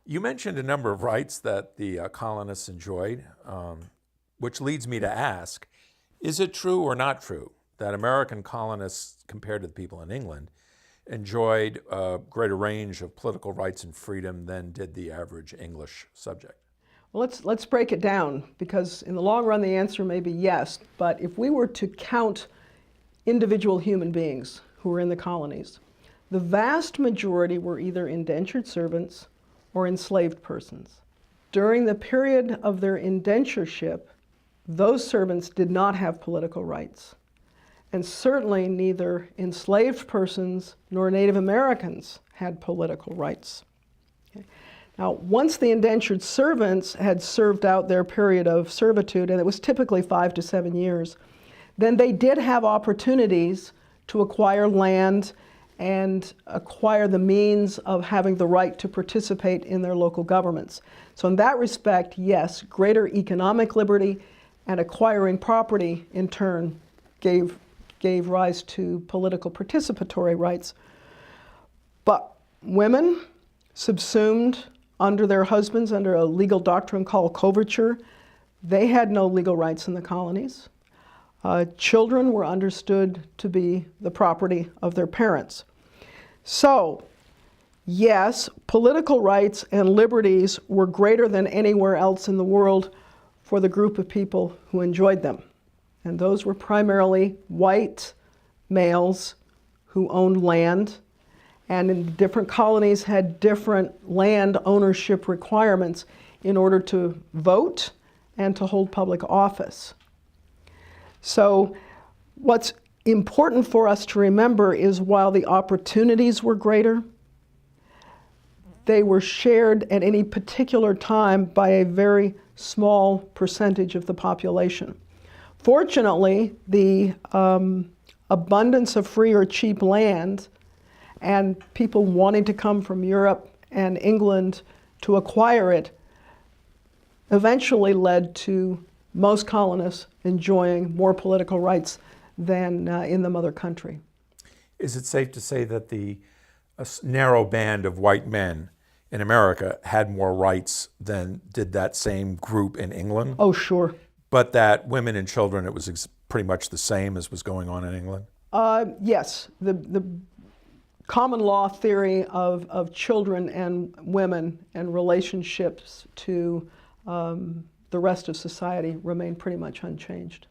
You mentioned a number of rights that the colonists enjoyed, which leads me to ask, is it true or not true that American colonists, compared to the people in England, enjoyed a greater range of political rights and freedom than did the average English subject? Well, let's break it down, because in the long run the answer may be yes, but if we were to count individual human beings who were in the colonies, the vast majority were either indentured servants or enslaved persons. During the period of their indentureship, those servants did not have political rights. And certainly neither enslaved persons nor Native Americans had political rights. Okay. Now, once the indentured servants had served out their period of servitude, and it was typically 5 to 7 years, then they did have opportunities to acquire land and acquire the means of having the right to participate in their local governments. So in that respect, yes, greater economic liberty and acquiring property in turn gave rise to political participatory rights. But women, subsumed under their husbands under a legal doctrine called coverture, they had no legal rights in the colonies. Children were understood to be the property of their parents. So, yes, political rights and liberties were greater than anywhere else in the world for the group of people who enjoyed them. And those were primarily white males who owned land, and in different colonies had different land ownership requirements in order to vote and to hold public office. So what's important for us to remember is while the opportunities were greater, they were shared at any particular time by a very small percentage of the population. Fortunately, the abundance of free or cheap land and people wanting to come from Europe and England to acquire it eventually led to most colonists enjoying more political rights than in the mother country. Is it safe to say that a narrow band of white men in America had more rights than did that same group in England? Oh, sure. But that women and children, it was pretty much the same as was going on in England? Yes. The common law theory of children and women and relationships to the rest of society remained pretty much unchanged.